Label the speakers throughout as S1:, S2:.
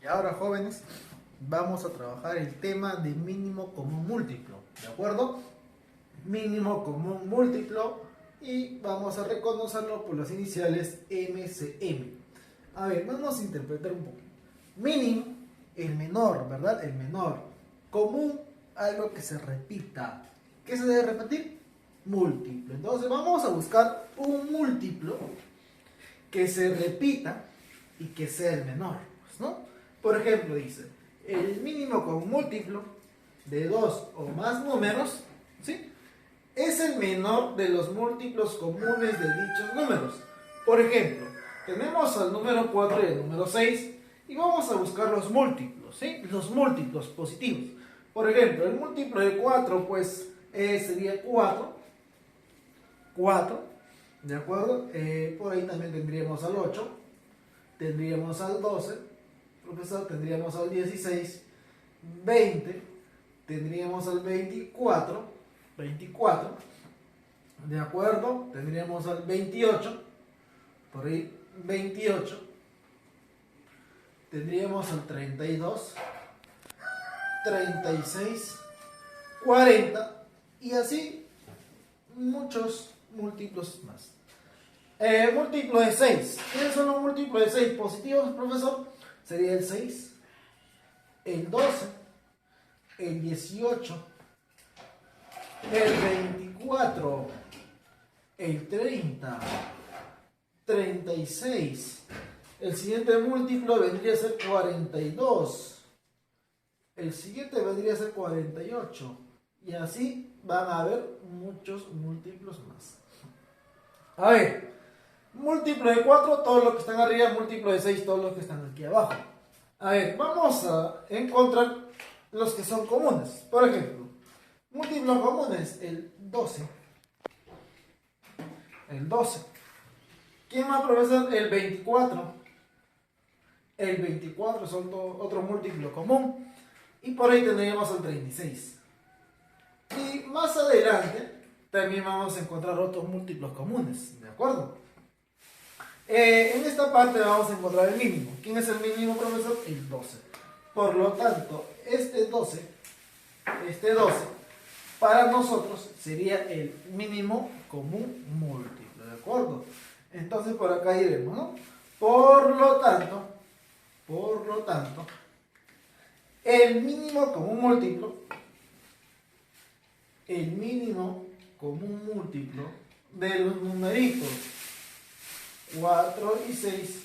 S1: Y ahora, jóvenes, vamos a trabajar el tema de mínimo común múltiplo, ¿de acuerdo? Mínimo común múltiplo y vamos a reconocerlo por las iniciales MCM. A ver, vamos a interpretar un poco. Mínimo, el menor, ¿verdad? El menor. Común, algo que se repita. ¿Qué se debe repetir? Múltiplo. Entonces vamos a buscar un múltiplo que se repita y que sea el menor, pues, ¿no? Por ejemplo, dice, el mínimo común múltiplo de dos o más números, ¿sí?, es el menor de los múltiplos comunes de dichos números. Por ejemplo, tenemos al número 4 y el número 6 y vamos a buscar los múltiplos, ¿sí?, los múltiplos positivos. Por ejemplo, el múltiplo de 4 pues sería 4, ¿de acuerdo? Por ahí también tendríamos al 8, tendríamos al 12, profesor, tendríamos al 16, 20, tendríamos al 24, ¿de acuerdo? Tendríamos al 28, por ahí 28, tendríamos al 32, 36, 40 y así muchos múltiplos más. Múltiplo de 6. ¿Quiénes son los múltiplos de 6 positivos, profesor? Sería el 6, el 12, el 18, el 24, el 30, 36. El siguiente múltiplo vendría a ser 42. El siguiente vendría a ser 48. Y así van a haber muchos múltiplos más. A ver, múltiplo de 4, todos los que están arriba, múltiplo de 6, todos los que están aquí abajo. A ver, vamos a encontrar los que son comunes. Por ejemplo, múltiplos comunes, el 12. El 12. ¿Quién más, profesor? El 24. El 24 son otro múltiplo común. Y por ahí tendríamos el 36. Y más adelante también vamos a encontrar otros múltiplos comunes, ¿de acuerdo? En esta parte vamos a encontrar el mínimo. ¿Quién es el mínimo, profesor? El 12. Por lo tanto, este 12, para nosotros sería el mínimo común múltiplo, ¿de acuerdo? Entonces por acá iremos, ¿no? Por lo tanto, el mínimo común múltiplo de los numeritos 4 y 6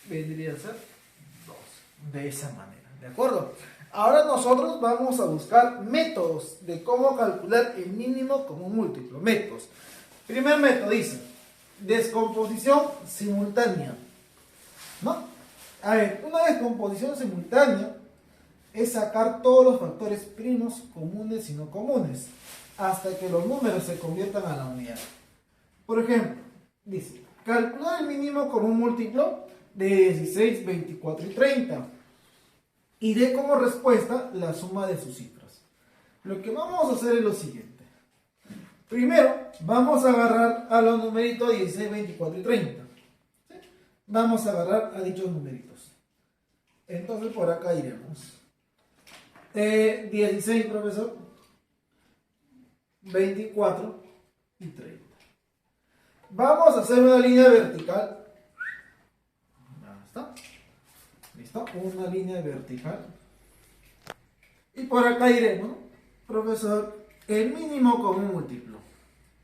S1: vendría a ser 12. De esa manera, ¿de acuerdo? Ahora nosotros vamos a buscar métodos de cómo calcular el mínimo común múltiplo. Métodos. Primer método dice descomposición simultánea, ¿no? A ver, una descomposición simultánea es sacar todos los factores primos, comunes y no comunes, hasta que los números se conviertan a la unidad. Por ejemplo, dice, calcular el mínimo común múltiplo de 16, 24 y 30. Y dé como respuesta la suma de sus cifras. Lo que vamos a hacer es lo siguiente. Primero, vamos a agarrar a los numeritos 16, 24 y 30. ¿Sí? Vamos a agarrar a dichos numeritos. Entonces por acá iremos. 16, profesor. 24 y 30. Vamos a hacer una línea vertical. Ya está. ¿Listo? Una línea vertical. Y por acá iremos, ¿no? Profesor, el mínimo común múltiplo,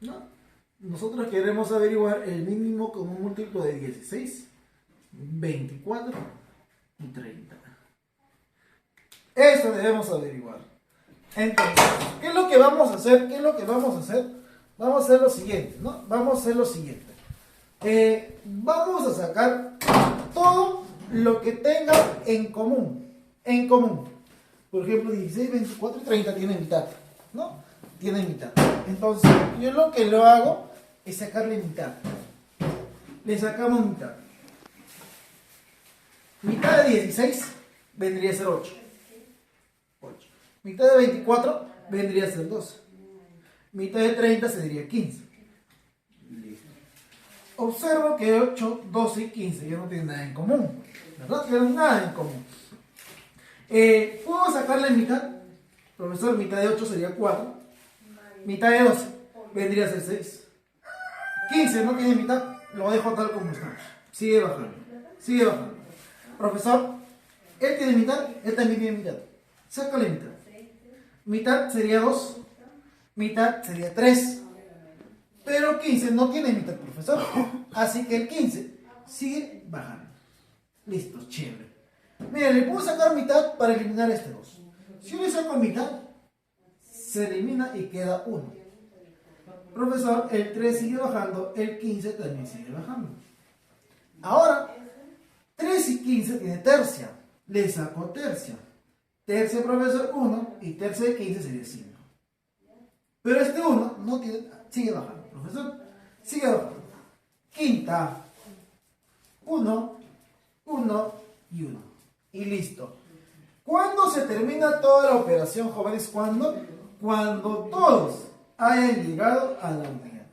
S1: ¿no? Nosotros queremos averiguar el mínimo común múltiplo de 16, 24 y 30. Esto debemos averiguar. Entonces, ¿qué es lo que vamos a hacer? Vamos a hacer lo siguiente, ¿no? Vamos a sacar todo lo que tenga en común. Por ejemplo, 16, 24 y 30 tienen mitad, ¿no? Tienen mitad. Entonces, yo lo que lo hago es sacarle mitad. Le sacamos mitad. Mitad de 16 vendría a ser 8. Mitad de 24 vendría a ser 12. Mitad de 30 sería 15. Listo. Observo que 8, 12 y 15 ya no tienen nada en común. ¿verdad? Quedan nada en común. ¿Puedo sacarle mitad? Profesor, mitad de 8 sería 4. Mitad de 12 vendría a ser 6. 15 no tiene mitad, lo dejo tal como está. Sigue bajando, sigue bajando. Profesor, él tiene mitad, él también tiene mitad. Sácale mitad. Mitad sería 2, mitad sería 3. Pero 15 no tiene mitad, profesor. Así que el 15 sigue bajando. Listo, chévere. Mira, le puedo sacar mitad para eliminar este 2. Si yo le saco mitad, se elimina y queda 1. Profesor, el 3 sigue bajando, el 15 también sigue bajando. Ahora, 3 y 15 tiene tercia. Le saco tercia. Tercia, profesor, 1 y tercia de 15 sería 5. Pero este 1 no tiene, sigue bajando. Profesor, sigue bajando. Quinta, 1, 1 y 1. Y listo. ¿Cuándo se termina toda la operación, jóvenes? ¿Cuándo? Cuando todos hayan llegado a la unidad.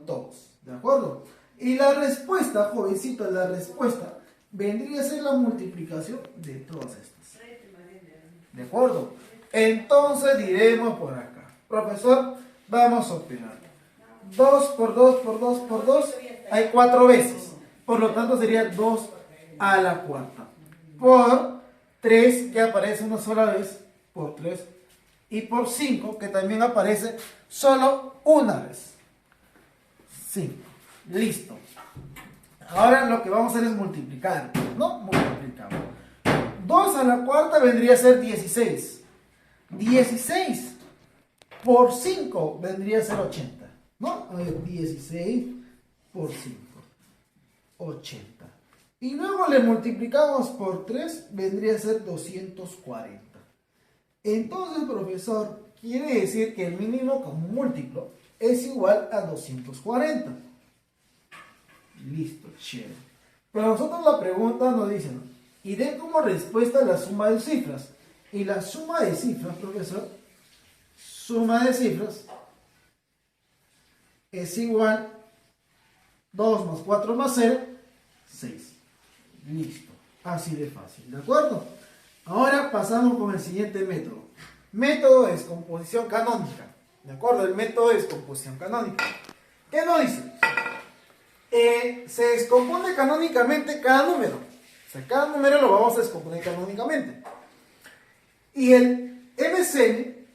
S1: Todos. ¿De acuerdo? Y la respuesta, jovencito, la respuesta vendría a ser la multiplicación de todas estas. ¿De acuerdo? Entonces diremos por acá. Profesor, vamos a operar. 2 por 2 por 2 por 2 hay 4 veces. Por lo tanto sería 2 a la cuarta. Por 3 que aparece una sola vez. Por 3. Y por 5 que también aparece solo una vez. 5. Listo. Ahora lo que vamos a hacer es multiplicar. ¿No? Multiplicamos. 2 a la cuarta vendría a ser 16. 16 por 5 vendría a ser 80. ¿No? A ver, 16 por 5. 80. Y luego le multiplicamos por 3, vendría a ser 240. Entonces, profesor, quiere decir que el mínimo común múltiplo es igual a 240. Listo, chévere. Pero nosotros la pregunta nos dice, ¿no? Y den como respuesta la suma de cifras. Y la suma de cifras, profesor, suma de cifras es igual 2 más 4 más 0, 6. Listo. Así de fácil, ¿de acuerdo? Ahora pasamos con el siguiente método. Método de descomposición canónica. ¿De acuerdo? El método de descomposición canónica. ¿Qué nos dice? Se descompone canónicamente cada número. O sea, cada número lo vamos a descomponer canónicamente. Y el MCN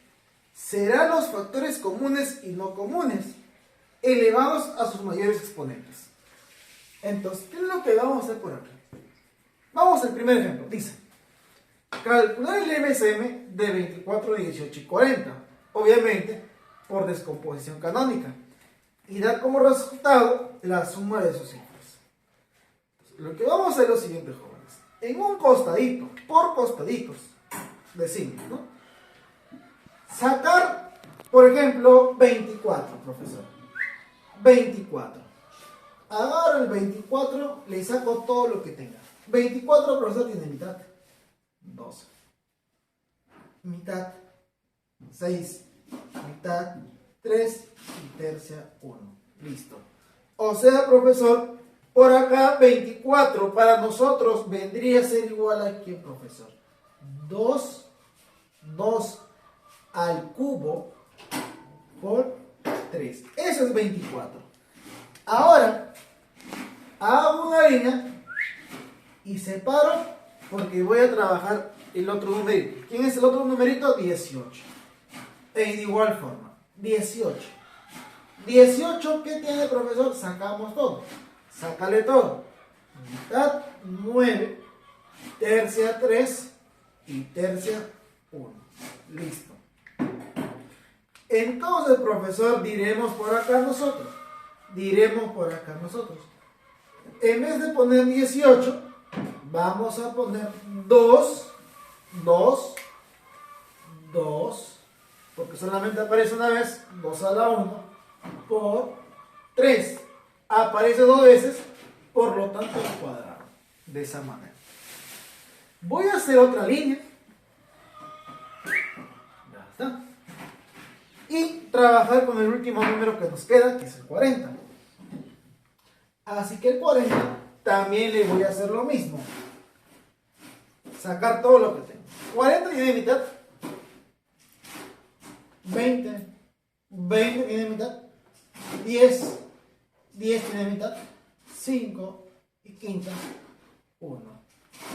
S1: será los factores comunes y no comunes elevados a sus mayores exponentes. Entonces, ¿qué es lo que vamos a hacer por acá? Vamos al primer ejemplo. Dice, calcular el MCM de 24, 18 y 40. Obviamente, por descomposición canónica. Y dar como resultado la suma de sus cifras. Entonces, lo que vamos a hacer es lo siguiente, jóvenes. En un costadito, por costaditos, decimos, ¿no? Sacar, por ejemplo, 24, profesor. 24. Agarro el 24, le saco todo lo que tenga. 24, profesor, tiene mitad. 12. Mitad. 6. Mitad. 3. Y tercia 1. Listo. O sea, profesor, por acá 24 para nosotros vendría a ser igual a ¿qué, profesor? 2 al cubo por 3. Eso es 24. Ahora, hago una línea y separo porque voy a trabajar el otro numerito. ¿Quién es el otro numerito? 18. E de igual forma, 18. 18, ¿qué tiene, profesor? Sacamos todo. Sácale todo. Mitad 9, tercia 3 y tercia 1. Listo. Entonces, profesor, diremos por acá nosotros. En vez de poner 18, vamos a poner 2, porque solamente aparece una vez, 2 a la 1, por 3. Aparece 2 veces, por lo tanto al cuadrado. De esa manera. Voy a hacer otra línea. Ya está. Y trabajar con el último número que nos queda, que es el 40. Así que el 40 también le voy a hacer lo mismo. sacar todo lo que tengo. 40 tiene mitad. 20 tiene mitad. 10 tiene mitad. 5 y quinta, 1.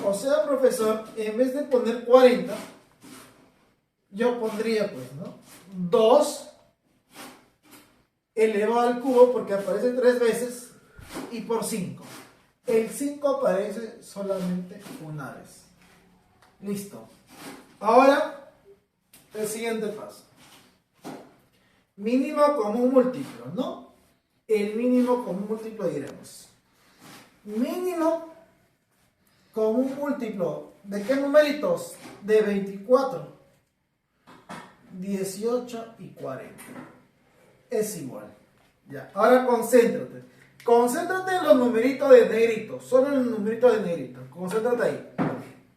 S1: O sea, profesor, en vez de poner 40, yo pondría, pues, ¿no? 2 elevado al cubo, porque aparece 3 veces, y por 5. El 5 aparece solamente una vez. Listo. Ahora, el siguiente paso. Mínimo común múltiplo, ¿no? El mínimo común múltiplo diremos. Mínimo común múltiplo. ¿De qué numeritos? De 24, 18 y 40. Es igual. Ya. Ahora concéntrate. Concéntrate en los numeritos de negrito. Solo en los numeritos de negrito. Concéntrate ahí.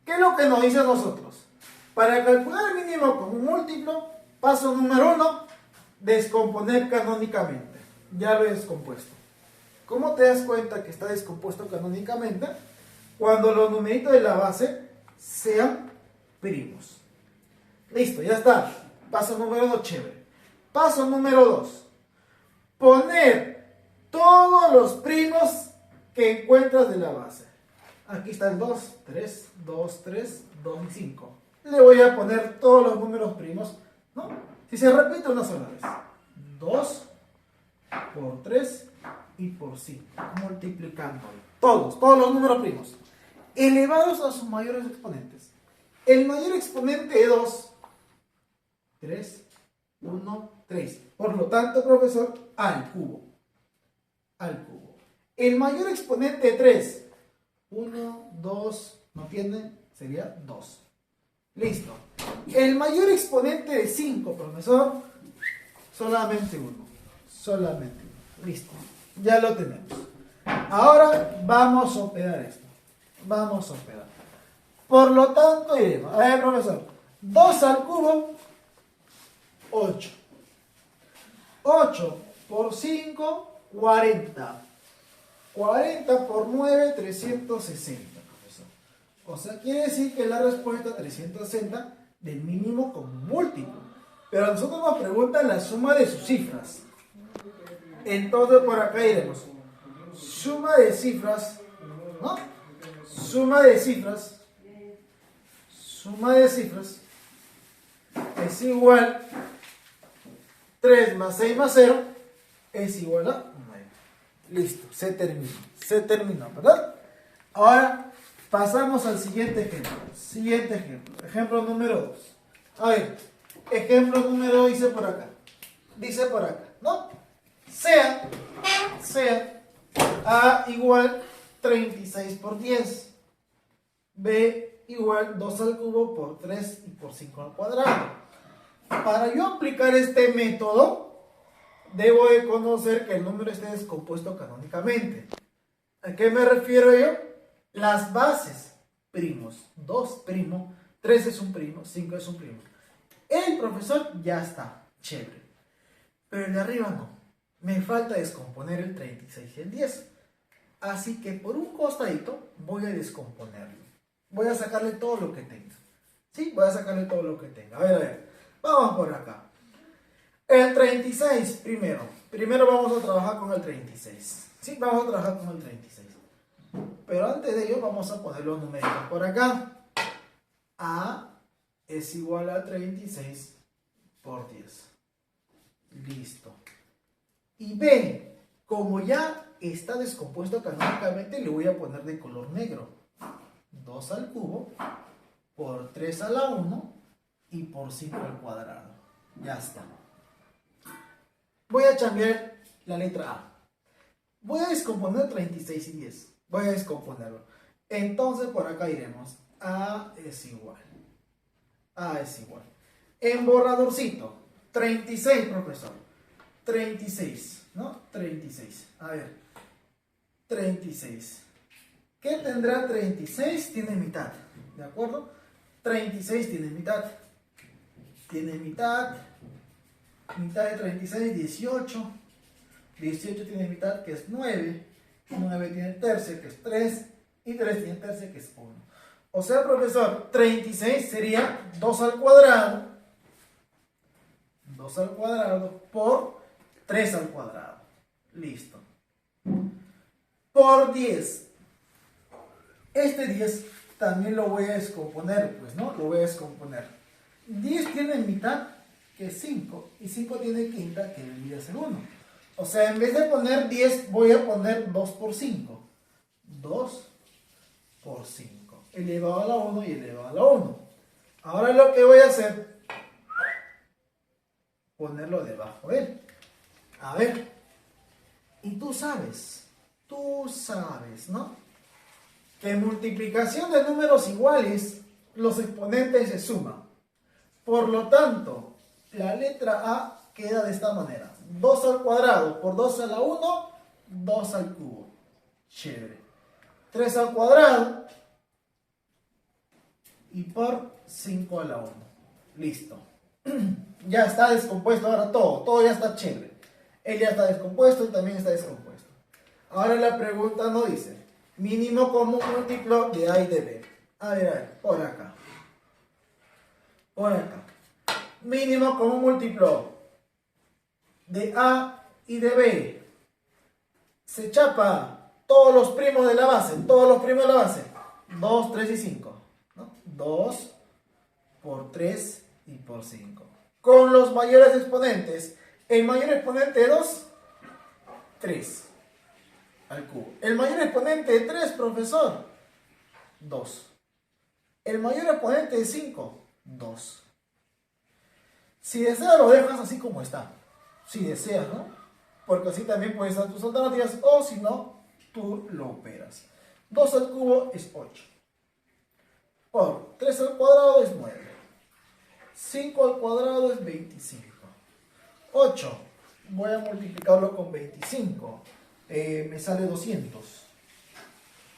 S1: ¿Qué es lo que nos dice a nosotros? Para calcular el mínimo común múltiplo, paso número 1, descomponer canónicamente. Ya lo he descompuesto. ¿Cómo te das cuenta que está descompuesto canónicamente? Cuando los numeritos de la base sean primos. Listo, ya está. Paso número 2, chévere. Paso número 2. Poner todos los primos que encuentras de la base. Aquí está el 2, 3, 2, 3, 2 y 5. Le voy a poner todos los números primos, ¿no? Si se repite una sola vez. 2 por 3 y por 5. Multiplicando. Todos los números primos. Elevados a sus mayores exponentes. El mayor exponente de 2, 3, 1, 3. Por lo tanto, profesor, al cubo. Al cubo. El mayor exponente de 3, 1, 2, ¿no entienden? Sería 2. Listo. El mayor exponente de 5, profesor, solamente 1. Solamente 1. Listo. Ya lo tenemos. Ahora vamos a operar esto. Vamos a operar. Por lo tanto, diremos, a ver, profesor, 2 al cubo, 8. 8 por 5, 40. 40 por 9, 360, profesor. O sea, quiere decir que la respuesta 360 del mínimo común múltiplo. Pero a nosotros nos preguntan la suma de sus cifras. Entonces por acá iremos. Suma de cifras, ¿no? Suma de cifras es igual 3 más 6 más 0 es igual a 9. Listo, se terminó, ¿verdad? Ahora pasamos al siguiente ejemplo. Ejemplo número 2. A ver, ejemplo número 2 dice por acá, ¿no? Sea A igual 36 por 10. B igual 2 al cubo por 3 y por 5 al cuadrado. Para yo aplicar este método, debo de conocer que el número esté descompuesto canónicamente. ¿A qué me refiero yo? Las bases, primos. 2 primo, 3 es un primo, 5 es un primo. El profesor ya está, chévere. Pero el de arriba no. Me falta descomponer el 36 y el 10. Así que por un costadito voy a descomponerlo. Voy a sacarle todo lo que tenga. ¿Sí? Voy a sacarle todo lo que tenga. A ver. Vamos por acá. El 36 primero. Primero vamos a trabajar con el 36. ¿Sí? Vamos a trabajar con el 36. Pero antes de ello vamos a poner los numeritos por acá. A es igual a 36 por 10. Listo. Y B, como ya está descompuesto canónicamente, le voy a poner de color negro. 2 al cubo por 3 a la 1 y por 5 al cuadrado. Ya está. Voy a cambiar la letra A. Voy a descomponer 36 y 10. Voy a descomponerlo. Entonces por acá iremos. A es igual. En borradorcito. 36, profesor. 36, ¿no? 36. A ver. 36. ¿Qué tendrá 36? Tiene mitad. ¿De acuerdo? 36 tiene mitad. Mitad de 36, 18. 18 tiene mitad, que es 9. 9 tiene tercio, que es 3. Y 3 tiene tercio, que es 1. O sea, profesor, 36 sería 2 al cuadrado. 2 al cuadrado por 3 al cuadrado. Listo. Por 10. Este 10 también lo voy a descomponer, pues, ¿no? Lo voy a descomponer. 10 tiene mitad, que es 5. Y 5 tiene quinta, que debería ser 1. O sea, en vez de poner 10, voy a poner 2 por 5. 2 por 5. Elevado a la 1 y elevado a la 1. Ahora lo que voy a hacer, ponerlo debajo de él. A ver. Y tú sabes, ¿no? Que en multiplicación de números iguales, los exponentes se suman. Por lo tanto, la letra A queda de esta manera. 2 al cuadrado por 2 a la 1, 2 al cubo. Chévere. 3 al cuadrado y por 5 a la 1. Listo. Ya está descompuesto ahora todo. Todo ya está chévere. Él ya está descompuesto y también está descompuesto. Ahora la pregunta no dice mínimo común múltiplo de A y de B. A ver, por acá. Por acá. Mínimo común múltiplo de A y de B. Se chapa todos los primos de la base. Todos los primos de la base. 2, 3 y 5. ¿No? 2 por 3 y por 5. Con los mayores exponentes. El mayor exponente de 2, 3 al cubo. El mayor exponente de 3, profesor, 2. El mayor exponente de 5, 2. Si deseas lo dejas así como está. Si deseas, ¿no? Porque así también puedes dar tus alternativas, o si no, tú lo operas. 2 al cubo es 8. Por 3 al cuadrado es 9. 5 al cuadrado es 25. 8. Voy a multiplicarlo con 25. Me sale 200.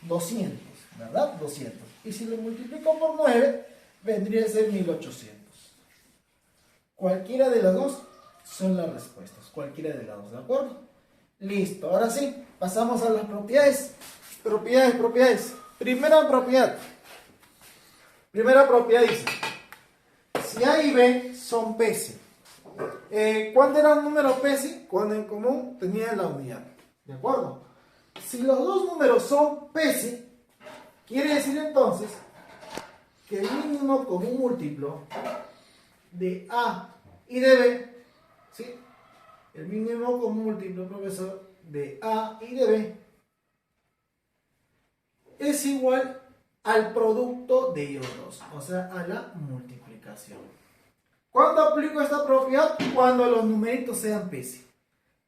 S1: 200, ¿verdad? 200. Y si lo multiplico por 9, vendría a ser 1800. Cualquiera de las dos son las respuestas. Cualquiera de las dos, ¿de acuerdo? Listo. Ahora sí, pasamos a las propiedades. Propiedades. Primera propiedad dice: si A y B son PC. ¿Cuándo era un número PC? Cuando en común tenía la unidad. ¿De acuerdo? Si los dos números son PC, quiere decir entonces que el mínimo común múltiplo de A y de B, ¿sí? El mínimo común múltiplo, profesor, de A y de B es igual al producto de ellos dos, o sea, a la multiplicación. ¿Cuándo aplico esta propiedad? Cuando los numeritos sean PC.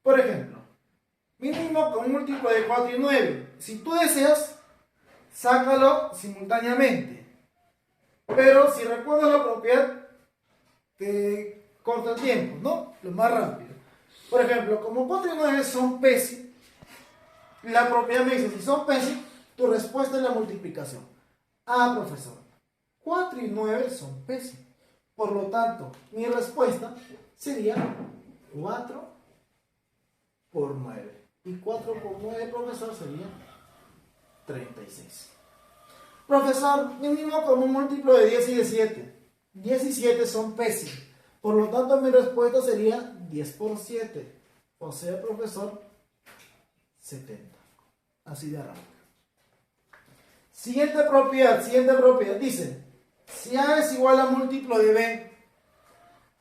S1: Por ejemplo, mínimo común múltiplo de 4 y 9. Si tú deseas, sácalo simultáneamente. Pero si recuerdas la propiedad, te corta el tiempo, ¿no? Lo más rápido. Por ejemplo, como 4 y 9 son PC, la propiedad me dice, si son PC, tu respuesta es la multiplicación. Ah, profesor, 4 y 9 son PC. Por lo tanto, mi respuesta sería 4 por 9. Y 4 por 9, profesor, sería 36. Profesor, mínimo común múltiplo de 10 y de 7. 10 y 7 son PC. Por lo tanto, mi respuesta sería 10 por 7. O sea, profesor, 70. Así de rápido. Siguiente propiedad. Dice, si A es igual a múltiplo de B,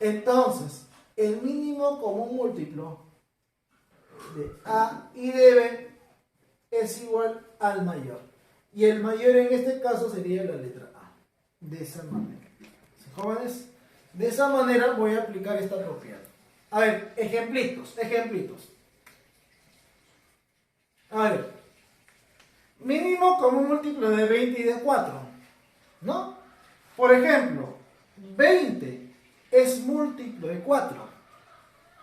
S1: entonces el mínimo común múltiplo de A y de B es igual al mayor. Y el mayor en este caso sería la letra A. De esa manera. ¿Sí, jóvenes? De esa manera voy a aplicar esta propiedad. A ver, ejemplitos. A ver, mínimo común múltiplo de 20 y de 4, ¿no? Por ejemplo, 20 es múltiplo de 4.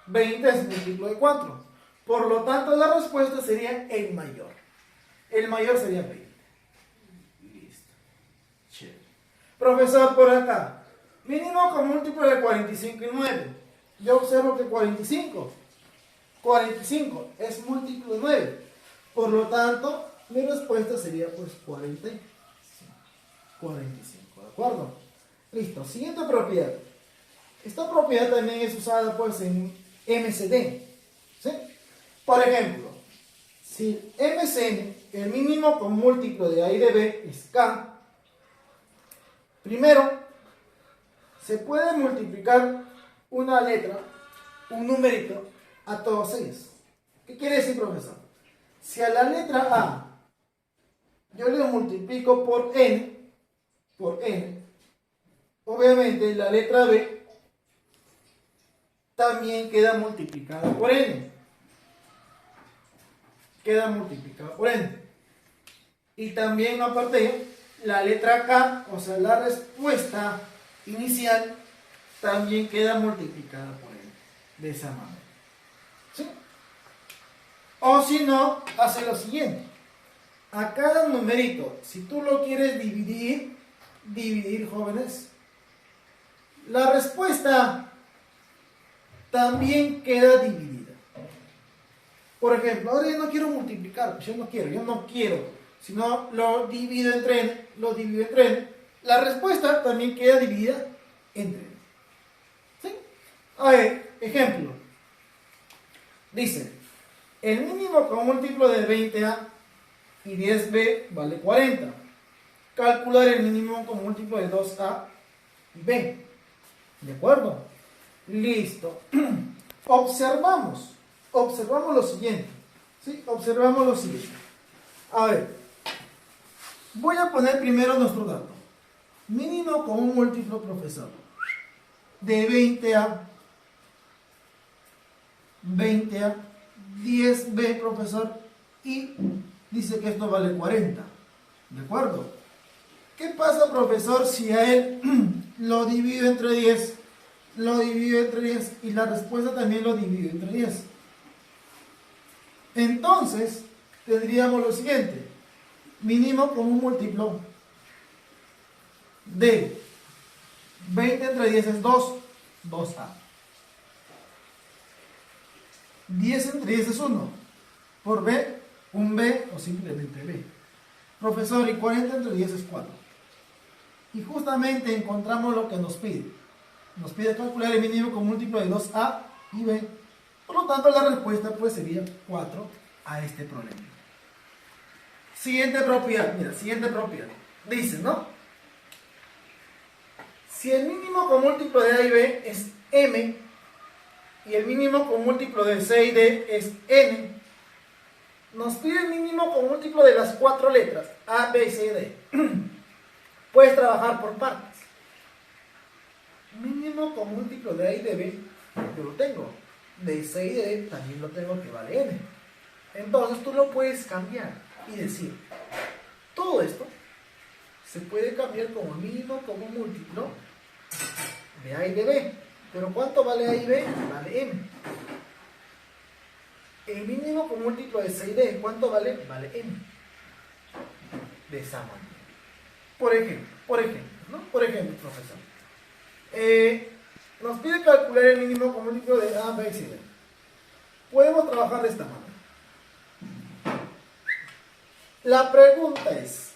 S1: 20 es múltiplo de 4. Por lo tanto, la respuesta sería el mayor. El mayor sería 20. Listo. Chévere. Profesor, por acá. Mínimo común múltiplo de 45 y 9. Yo observo que 45 es múltiplo de 9. Por lo tanto, mi respuesta sería pues 45. 45, ¿de acuerdo? Listo, siguiente propiedad. Esta propiedad también es usada pues en MCD, ¿sí? Por ejemplo, si MCN, el mínimo con múltiplo de A y de B es K, primero se puede multiplicar una letra, un numerito, a todos ellos. ¿Qué quiere decir, profesor? Si a la letra A yo le multiplico por N, obviamente la letra B también queda multiplicada por N. Queda multiplicada por N. Y también aparte, la letra K, o sea, la respuesta inicial, también queda multiplicada por N. De esa manera. ¿Sí? O si no, hace lo siguiente. A cada numerito, si tú lo quieres dividir, jóvenes, la respuesta también queda dividida. Por ejemplo, ahora yo no quiero multiplicar, pues yo no quiero, sino lo divido entre n, la respuesta también queda dividida entre n. ¿Sí? A ver, ejemplo. Dice, el mínimo con múltiplo de 20A y 10B vale 40. Calcular el mínimo con múltiplo de 2A y B. ¿De acuerdo? Listo. Observamos lo siguiente. ¿Sí? Observamos lo siguiente. A ver. Voy a poner primero nuestro dato. Mínimo con un múltiplo, profesor. De 20A. 10B, profesor. Y dice que esto vale 40. ¿De acuerdo? ¿Qué pasa, profesor, si a él lo divido entre 10? Lo divido entre 10 y la respuesta también lo divido entre 10. Entonces, tendríamos lo siguiente. Mínimo con un múltiplo de 20 entre 10 es 2, 2A. 10 entre 10 es 1. Por B, un B o simplemente B. Profesor, y 40 entre 10 es 4. Y justamente encontramos lo que nos pide. Nos pide calcular el mínimo con múltiplo de 2A y B. Por lo tanto, la respuesta pues sería 4 a este problema. Siguiente propiedad, mira, siguiente propiedad. Dice, ¿no? Si el mínimo con múltiplo de A y B es M y el mínimo con múltiplo de C y D es N, nos pide el mínimo con múltiplo de las 4 letras A, B, C y D. Puedes trabajar por partes. Mínimo con múltiplo de A y de B, yo lo tengo. De C y de D también lo tengo, que vale N. Entonces tú lo puedes cambiar y decir, todo esto se puede cambiar como mínimo como múltiplo de A y de B. Pero ¿cuánto vale A y B? Vale M. El mínimo con múltiplo de C y D, ¿cuánto vale? Vale M. De esa manera. Por ejemplo, ¿no? Por ejemplo, profesor. Nos pide calcular el mínimo con múltiplo de A, B y C. Podemos trabajar de esta manera. La pregunta es,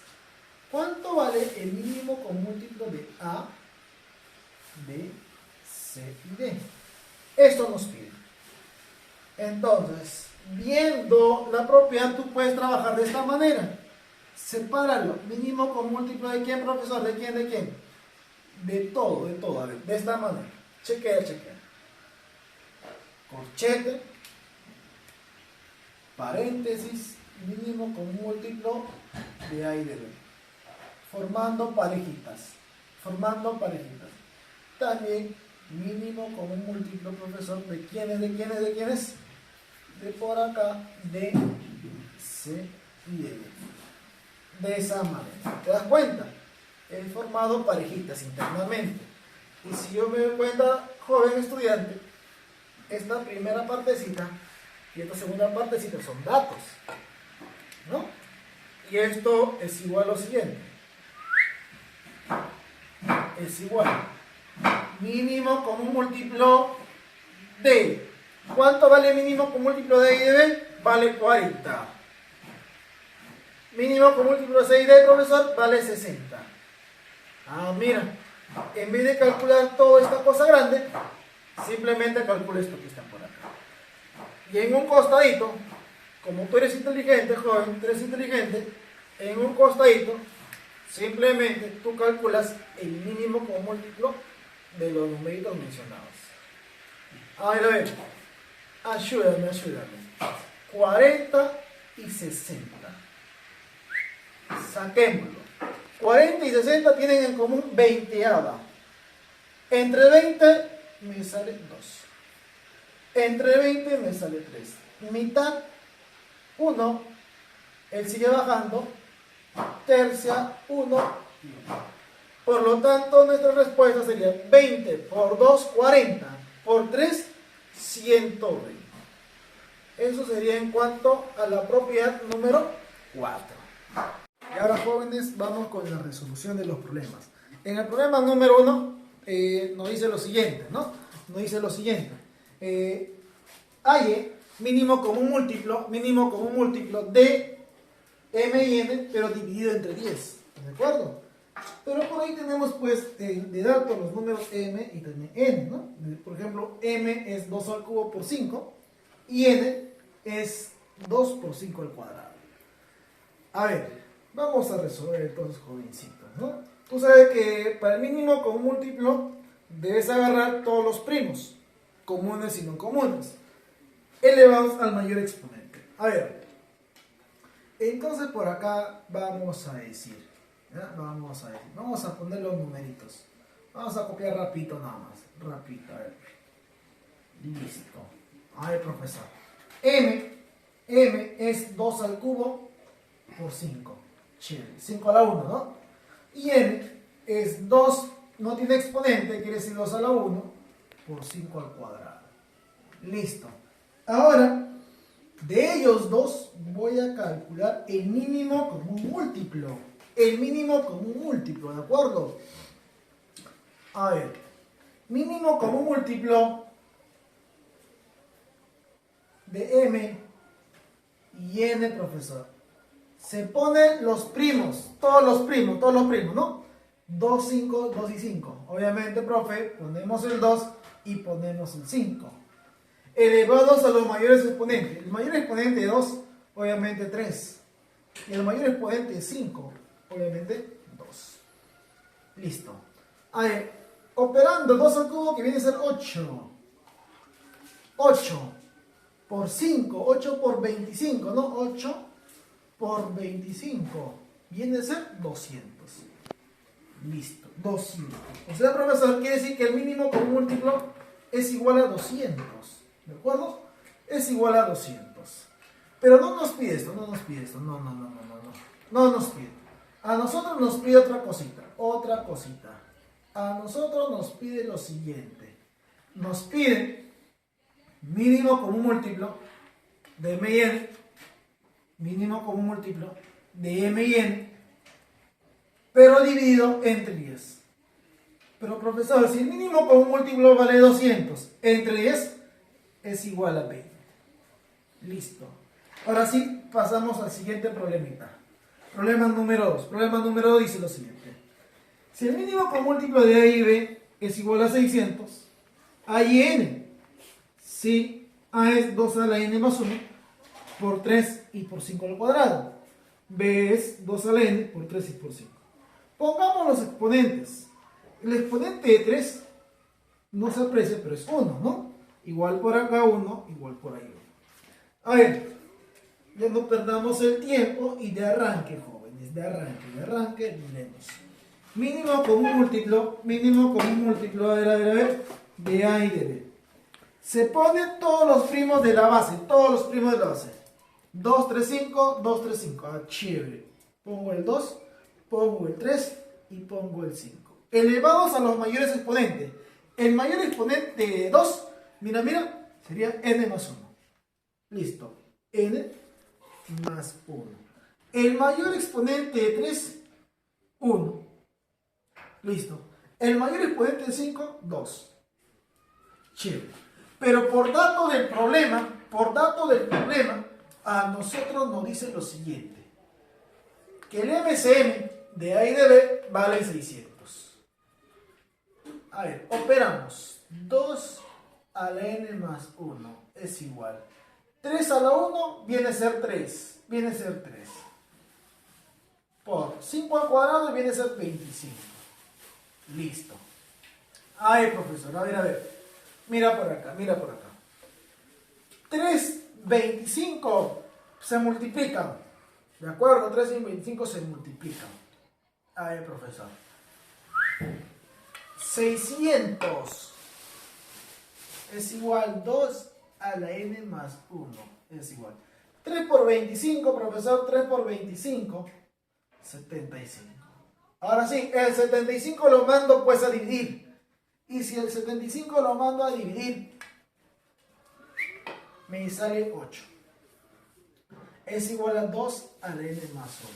S1: ¿cuánto vale el mínimo con múltiplo de A, B, C y D? Esto nos pide. Entonces, viendo la propiedad, tú puedes trabajar de esta manera. Sepáralo. Mínimo con múltiplo de quién, profesor, de quién, de quién. De todo, a ver, de esta manera. Chequea. Corchete, paréntesis, mínimo con múltiplo de A y de B. Formando parejitas. También mínimo con un múltiplo, profesor, de quiénes. De por acá, de C y de D. De esa manera. ¿Te das cuenta? He formado parejitas internamente. Y si yo me doy cuenta, joven estudiante, esta primera partecita y esta segunda partecita son datos, ¿no? Y esto es igual a lo siguiente. Es igual. Mínimo con un múltiplo de. ¿Cuánto vale mínimo con múltiplo de A y de B? Vale 40. Mínimo con múltiplo de C y D, profesor, vale 60. Ah, mira, en vez de calcular toda esta cosa grande, simplemente calcula esto que está por acá. Y en un costadito, como tú eres inteligente, joven, tú eres inteligente, en un costadito, simplemente tú calculas el mínimo como múltiplo de los numeritos mencionados. A ver, ayúdame. 40 y 60. Saquémoslo. 40 y 60 tienen en común 20. Entre 20 me sale 2. Entre 20 me sale 3. Mitad 1. Él sigue bajando. Tercia 1. Por lo tanto, nuestra respuesta sería 20 por 2, 40. Por 3, 120. Eso sería en cuanto a la propiedad número 4. Y ahora, jóvenes, vamos con la resolución de los problemas. En el problema número 1 nos dice lo siguiente, ¿no? Nos dice lo siguiente. Halle mínimo común múltiplo de m y n, pero dividido entre 10. ¿De acuerdo? Pero por ahí tenemos, pues, de datos los números m y también n, ¿no? Por ejemplo, m es 2 al cubo por 5 y n es 2 por 5 al cuadrado. A ver, vamos a resolver entonces, jovencitos, ¿no? Tú sabes que para el mínimo común múltiplo debes agarrar todos los primos, comunes y no comunes, elevados al mayor exponente. A ver, entonces por acá vamos a decir, ¿ya? Vamos a poner los numeritos. Vamos a copiar rapidito nada más, rapidito, a ver. Listo. A ver, profesor. M es 2 al cubo por 5. Chévere. 5 a la 1, ¿no? Y n es 2, no tiene exponente, quiere decir 2 a la 1 por 5 al cuadrado. Listo. Ahora, de ellos dos voy a calcular el mínimo común múltiplo. El mínimo común múltiplo, ¿de acuerdo? A ver, mínimo común múltiplo de m y n, profesor. Se ponen los primos, todos los primos, ¿no? 2, 5, 2 y 5. Obviamente, profe, ponemos el 2 y ponemos el 5. Elevados a los mayores exponentes. El mayor exponente de 2, obviamente 3. Y el mayor exponente de 5, obviamente 2. Listo. A ver, operando 2 al cubo, que viene a ser 8. 8 por 5, 8 por 25, ¿no? 8 por 25 viene a ser 200. Listo, 200. O sea, profesor, quiere decir que el mínimo común múltiplo es igual a 200. ¿De acuerdo? Es igual a 200. Pero no nos pide esto, no nos pide. A nosotros nos pide otra cosita. A nosotros nos pide lo siguiente. Nos pide mínimo común múltiplo de m y n. Mínimo común múltiplo de m y n, pero dividido entre 10. Pero, profesor, si el mínimo común múltiplo vale 200 entre 10 es igual a 20. Listo. Ahora sí, pasamos al siguiente problemita. Problema número 2. Problema número 2 dice lo siguiente. Si el mínimo común múltiplo de A y B es igual a 600, A y n, si A es 2 a la n más 1, por 3 y por 5 al cuadrado. B es 2 a la n por 3 y por 5. Pongamos los exponentes. El exponente de 3 no se aprecia, pero es 1, ¿no? Igual por acá 1, igual por ahí 1. A ver, ya no perdamos el tiempo y de arranque, jóvenes, de arranque, miremos. Mínimo común múltiplo, a ver, de A y de B. Se ponen todos los primos de la base, 2, 3, 5, 2, 3, 5. Ah, chévere. Pongo el 2, pongo el 3 y pongo el 5. Elevados a los mayores exponentes. El mayor exponente de 2, mira, sería n más 1. Listo. N más 1. El mayor exponente de 3, 1. Listo. El mayor exponente de 5, 2. Chévere. Pero por dato del problema, a nosotros nos dice lo siguiente. Que el MCM de A y de B vale 600. A ver, operamos. 2 a la n más 1 es igual. 3 a la 1 viene a ser 3. Viene a ser 3. Por 5 al cuadrado viene a ser 25. Listo. A ver, profesor, a ver. Mira por acá, mira por acá. 3, 25 se multiplican. ¿De acuerdo? 3 y 25 se multiplican. A ver, profesor. 600 es igual 2 a la n más 1. Es igual. 3 por 25, profesor, 3 por 25, 75. Ahora sí, el 75 lo mando pues a dividir. Y si el 75 lo mando a dividir, me sale 8. Es igual a 2 a la n más 1.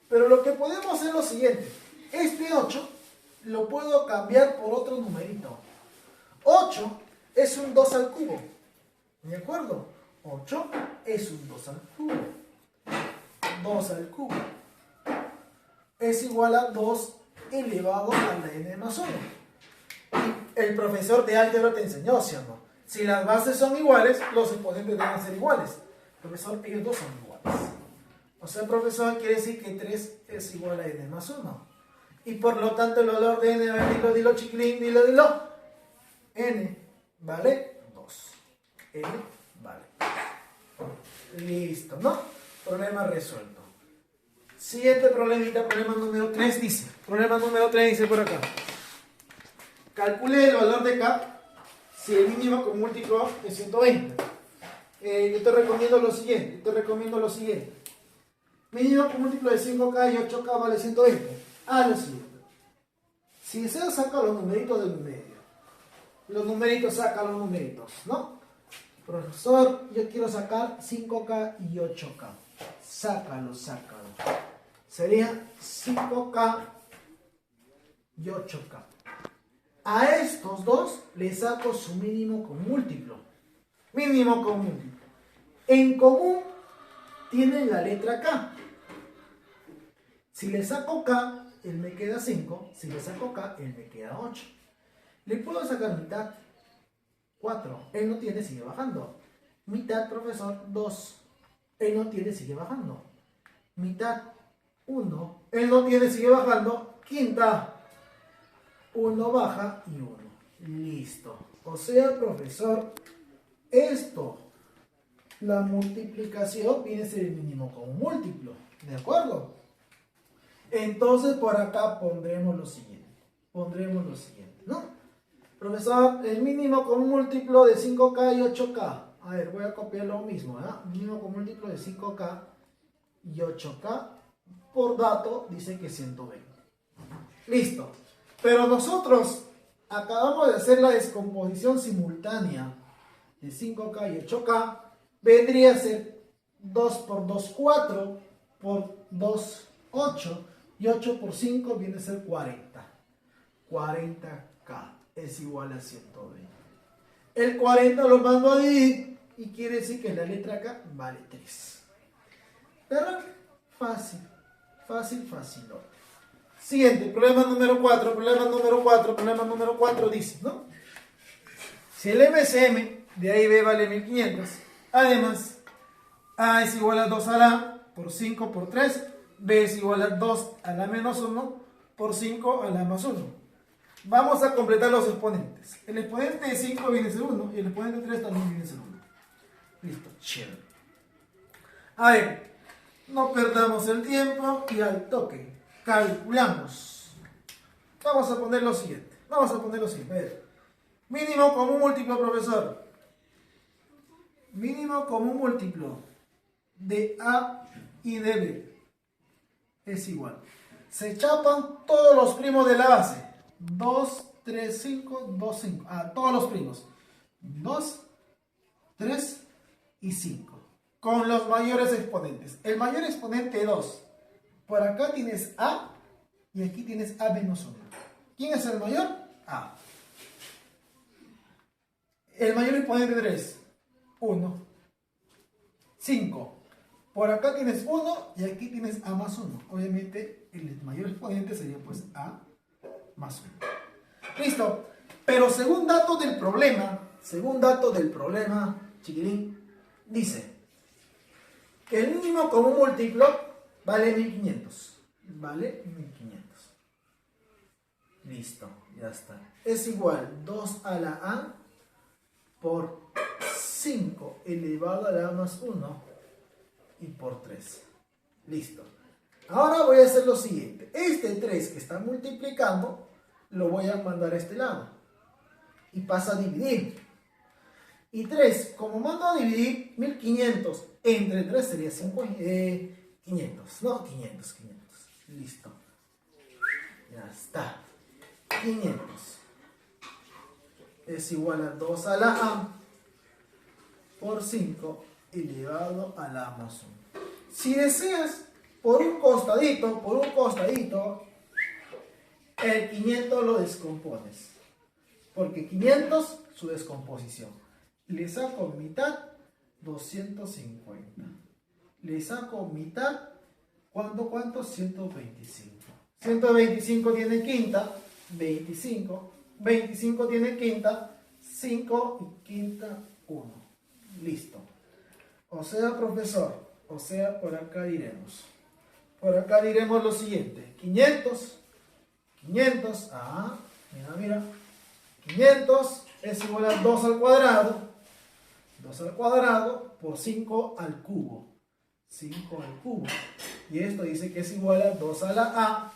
S1: Pero lo que podemos hacer es lo siguiente. Este 8 lo puedo cambiar por otro numerito. 8 es un 2 al cubo. ¿De acuerdo? 8 es un 2 al cubo. 2 al cubo es igual a 2 elevado a la n más 1. El profesor de álgebra te enseñó, ¿sí o no? Si las bases son iguales, los exponentes deben ser iguales. Profesor, ellos dos son iguales. O sea, profesor, quiere decir que 3 es igual a n más 1. Y por lo tanto, el valor de n, a ver, dilo, chiquilín, dilo. N vale 2. N vale. Listo, ¿no? Problema resuelto. Siguiente problemita, problema número 3 dice. Problema número 3 dice por acá. Calcule el valor de K si el mínimo con múltiplo es 120. Yo te recomiendo lo siguiente. Mínimo con múltiplo de 5K y 8K vale 120. Lo siguiente. Si deseas, saca los numeritos del medio. Los numeritos, saca los numeritos, ¿no? Profesor, yo quiero sacar 5K y 8K. Sácalo. Sería 5K y 8K. A estos dos les saco su mínimo con múltiplo. En común tienen la letra K. Si le saco K, él me queda 5. Si le saco K, él me queda 8. Le puedo sacar mitad. 4. Él no tiene, sigue bajando. Mitad, profesor, 2. Él no tiene, sigue bajando. Mitad, 1. Él no tiene, sigue bajando. Quinta. 1 baja y 1. Listo. O sea, profesor, la multiplicación viene a ser el mínimo con un múltiplo. ¿De acuerdo? Entonces, por acá pondremos lo siguiente, ¿no? Profesor, el mínimo con un múltiplo de 5K y 8K. A ver, voy a copiar lo mismo, ¿verdad? Mínimo con múltiplo de 5K y 8K. Por dato, dice que 120. Listo. Pero nosotros acabamos de hacer la descomposición simultánea de 5K y 8K. Vendría a ser 2 por 2, 4, por 2, 8, y 8 por 5 viene a ser 40. 40K es igual a 120. El 40 lo mando a dividir y quiere decir que la letra K vale 3. ¿Verdad? Fácil. Siguiente, problema número 4 dice, ¿no? Si el MCM de A y B vale 1500, además, A es igual a 2 a la A por 5 por 3, B es igual a 2 a la menos 1 por 5 a la más 1. Vamos a completar los exponentes. El exponente de 5 viene a ser 1 y el exponente de 3 también viene a ser 1. Listo, chévere. A ver, no perdamos el tiempo y al toque. Calculamos. Vamos a poner lo siguiente. A ver. Mínimo común múltiplo, profesor. Mínimo común múltiplo de A y de B es igual. Se chapan todos los primos de la base. 2, 3, 5, 2, 5. Todos los primos. 2, 3 y 5. Con los mayores exponentes. El mayor exponente 2. Por acá tienes A y aquí tienes A menos 1. ¿Quién es el mayor? A. El mayor exponente 3. 1. 5. Por acá tienes 1 y aquí tienes A más 1. Obviamente el mayor exponente sería pues A más 1. Listo. Pero según dato del problema, chiquilín, dice que el mínimo común múltiplo vale 1500. Vale 1500. Listo, ya está. Es igual 2 a la A por 5 elevado a la A más 1 y por 3. Listo. Ahora voy a hacer lo siguiente. Este 3 que está multiplicando lo voy a mandar a este lado. Y pasa a dividir. Y 3, como mando a dividir 1500 entre 3 sería 500. No, 500. Listo. Ya está. 500 es igual a 2 a la A por 5 elevado a la A más 1. Si deseas, por un costadito, el 500 lo descompones. Porque 500, su descomposición. Le saco mitad, 250. Le saco mitad, ¿cuánto? 125. 125 tiene quinta, 25. 25 tiene quinta, 5 y quinta, 1. Listo. O sea, profesor, por acá diremos. Por acá diremos lo siguiente. 500, mira. 500 es igual a 2 al cuadrado. 2 al cuadrado por 5 al cubo. 5 al cubo. Y esto dice que es igual a 2 a la A.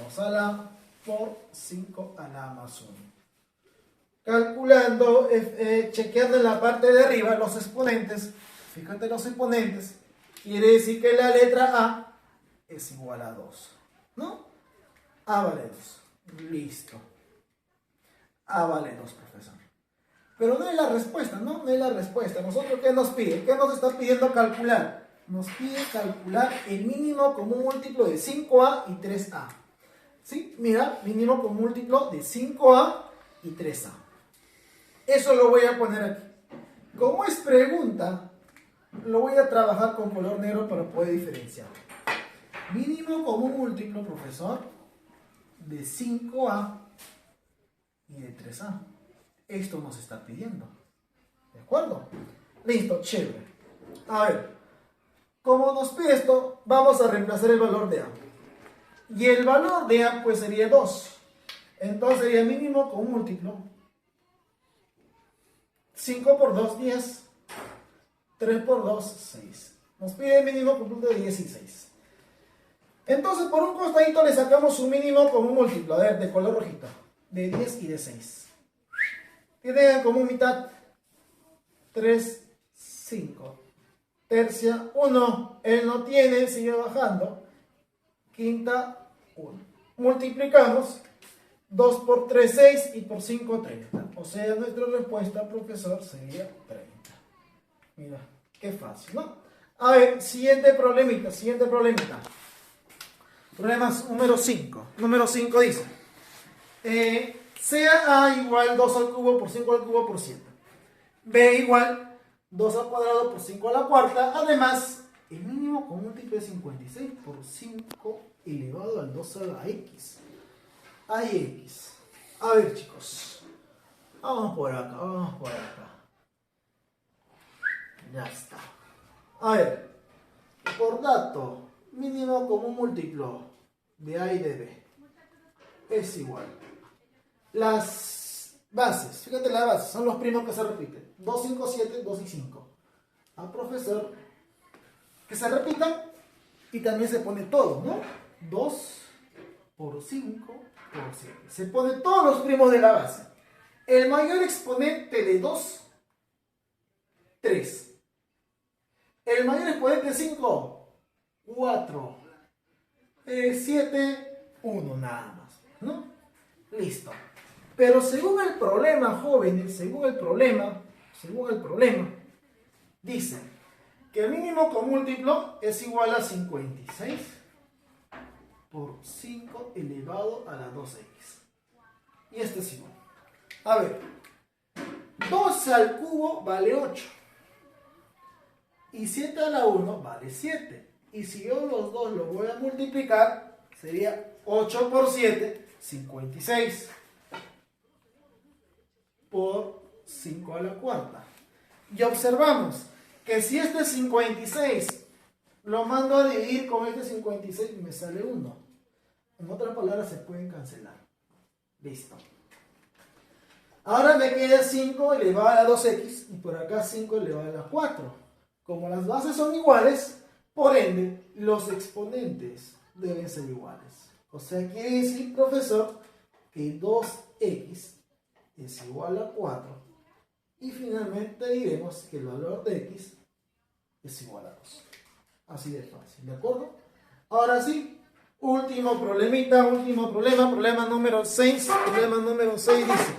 S1: 2 a la A por 5 a la A más 1. Calculando, chequeando en la parte de arriba los exponentes. Fíjate los exponentes. Quiere decir que la letra A es igual a 2. ¿No? A vale 2. Listo. A vale 2, profesor. Pero no es la respuesta, ¿no? No es la respuesta. ¿Nosotros qué nos pide? ¿Qué nos está pidiendo calcular? Nos pide calcular el mínimo común múltiplo de 5A y 3A. ¿Sí? Mira, mínimo común múltiplo de 5A y 3A. Eso lo voy a poner aquí. Como es pregunta, lo voy a trabajar con color negro para poder diferenciar. Mínimo común múltiplo, profesor, de 5A y de 3A. Esto nos está pidiendo. ¿De acuerdo? Listo, chévere. A ver, como nos pide esto, vamos a reemplazar el valor de A. Y el valor de A pues sería 2. Entonces sería mínimo común múltiplo. 5 por 2, 10. 3 por 2, 6. Nos pide mínimo común múltiplo de 16. Entonces por un costadito le sacamos un mínimo común múltiplo. A ver, de color rojito. De 10 y de 6. Tienen como mitad 3, 5. Tercia, 1. Él no tiene, sigue bajando. Quinta, 1. Multiplicamos. 2 por 3, 6 y por 5, 30. O sea, nuestra respuesta, profesor, sería 30. Mira, qué fácil, ¿no? A ver, siguiente problemita. Problema número 5. Número 5 dice, sea A igual 2 al cubo por 5 al cubo por 7. B igual 2 al cuadrado por 5 a la cuarta. Además, el mínimo común múltiplo es 56 por 5 elevado al 2 a la X. Hay X. A ver, chicos. Vamos por acá. Ya está. A ver. Por dato, mínimo común múltiplo de A y de B es igual. Las bases, fíjate las bases, son los primos que se repiten. 2, 5, 7, 2 y 5. Al profesor, que se repitan y también se pone todo, ¿no? 2 por 5 por 7. Se pone todos los primos de la base. El mayor exponente de 2, 3. El mayor exponente de 5, 4. 7, 1 nada más, ¿no? Listo. Pero según el problema, jóvenes, según el problema, dice que el mínimo común múltiplo es igual a 56 por 5 elevado a la 2x. Y este es igual. A ver, 12 al cubo vale 8. Y 7 a la 1 vale 7. Y si yo los dos los voy a multiplicar, sería 8 por 7, 56. 5 a la cuarta. Y observamos que si este 56 lo mando a dividir con este 56, me sale 1. En otras palabras, se pueden cancelar. Listo. Ahora me queda 5 elevado a la 2x y por acá 5 elevado a la 4. Como las bases son iguales, por ende, los exponentes deben ser iguales. O sea, quiere decir, profesor, que 2x es igual a 4. Y finalmente diremos que el valor de x es igual a 2. Así de fácil, ¿de acuerdo? Ahora sí, último problemita, último problema, problema número 6. Problema número 6 dice: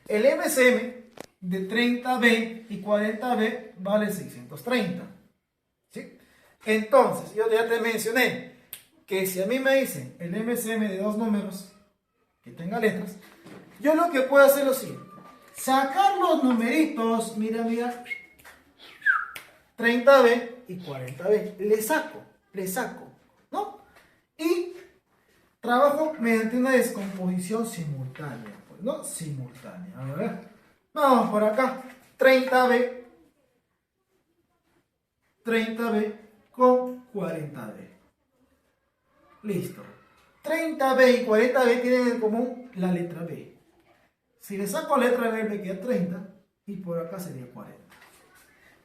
S1: el MCM de 30B y 40B vale 630. ¿Sí? Entonces, yo ya te mencioné que si a mí me dicen el MCM de dos números que tenga letras, yo lo que puedo hacer es lo siguiente: sacar los numeritos, mira, 30B y 40B, le saco, ¿no? Y trabajo mediante una descomposición simultánea, pues, ¿no? Simultánea. A ver, vamos por acá. 30B con 40B. Listo. 30B y 40B tienen en común la letra B. Si le saco letra B me queda 30 y por acá sería 40.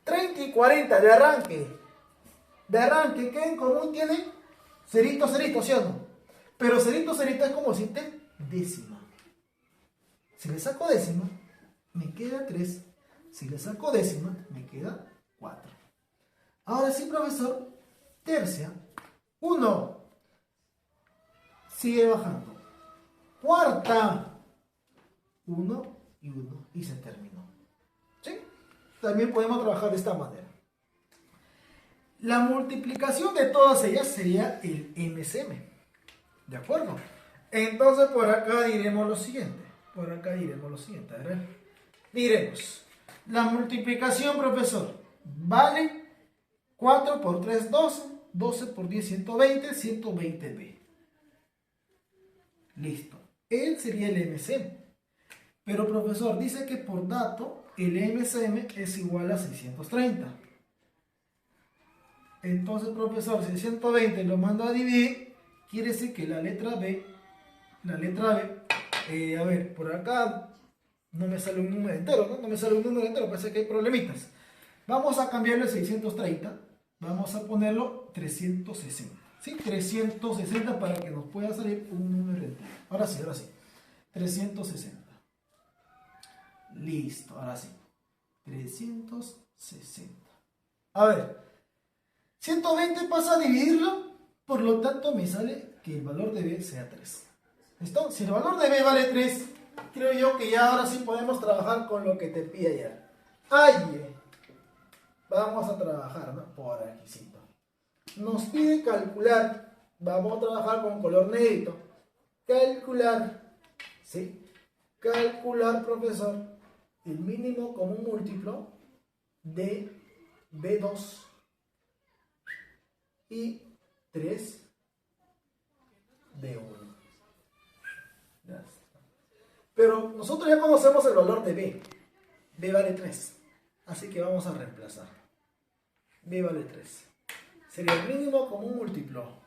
S1: 30 y 40 de arranque, ¿qué en común tienen? Cerito, cerito, ¿sí o no? Pero cerito, cerito es como decirte décima. Si le saco décima, me queda 3. Si le saco décima, me queda 4. Ahora sí, profesor, tercia, 1. Sigue bajando. Cuarta, 1 y 1. Y se terminó. ¿Sí? También podemos trabajar de esta manera. La multiplicación de todas ellas sería el MCM. ¿De acuerdo? Entonces por acá diremos lo siguiente. A ver. Diremos: la multiplicación, profesor, vale 4 por 3, 12. 12 por 10, 120. 120B. Listo. Él sería el MCM. Pero, profesor, dice que por dato el MCM es igual a 630. Entonces, profesor, si 120 lo mando a dividir, quiere decir que la letra B, a ver, por acá no me sale un número entero, ¿no? No me sale un número entero, parece que hay problemitas. Vamos a cambiarle 630, vamos a ponerlo 360. ¿Sí? 360 para que nos pueda salir un número entero. Ahora sí. 360. Listo, ahora sí. 360. A ver, 120 pasa a dividirlo, por lo tanto me sale que el valor de B sea 3. ¿Listo? Si el valor de B vale 3, creo yo que ya ahora sí podemos trabajar con lo que te pide ayer. Ay, vamos a trabajar, ¿no? Por aquí. Nos pide calcular. Vamos a trabajar con color negrito. Calcular, ¿sí? Calcular, profesor, el mínimo común múltiplo de B2 y 3 B1. Ya está. Pero nosotros ya conocemos el valor de B. B vale 3. Así que vamos a reemplazar. B vale 3. Sería el mínimo común múltiplo.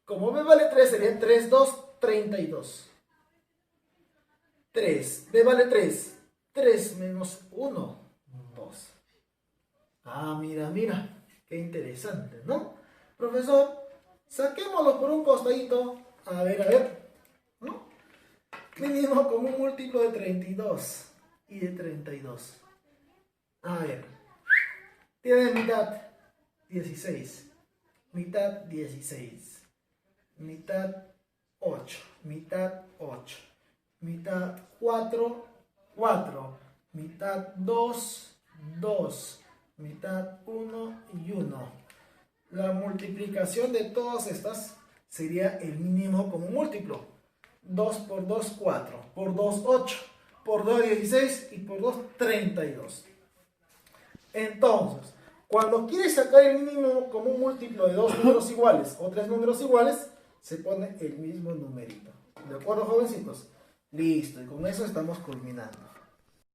S1: Como B vale 3, sería 3, 2, 32. 3. B vale 3. 3 menos 1, 2. Ah, mira. Qué interesante, ¿no? Profesor, saquémoslo por un costadito. A ver. ¿No? Mínimo común múltiplo de 32 y de 32. A ver. Tiene mitad 16. Mitad 16. Mitad 8. Mitad 8. Mitad 4. 4. Mitad 2. 2. Mitad 1 y 1. La multiplicación de todas estas sería el mínimo común múltiplo. 2 por 2, 4. Por 2, 8. Por 2, 16. Y por 2, 32. Entonces, cuando quieres sacar el mínimo común múltiplo de dos números iguales o tres números iguales, se pone el mismo numerito. ¿De acuerdo, jovencitos? Listo, y con eso estamos culminando.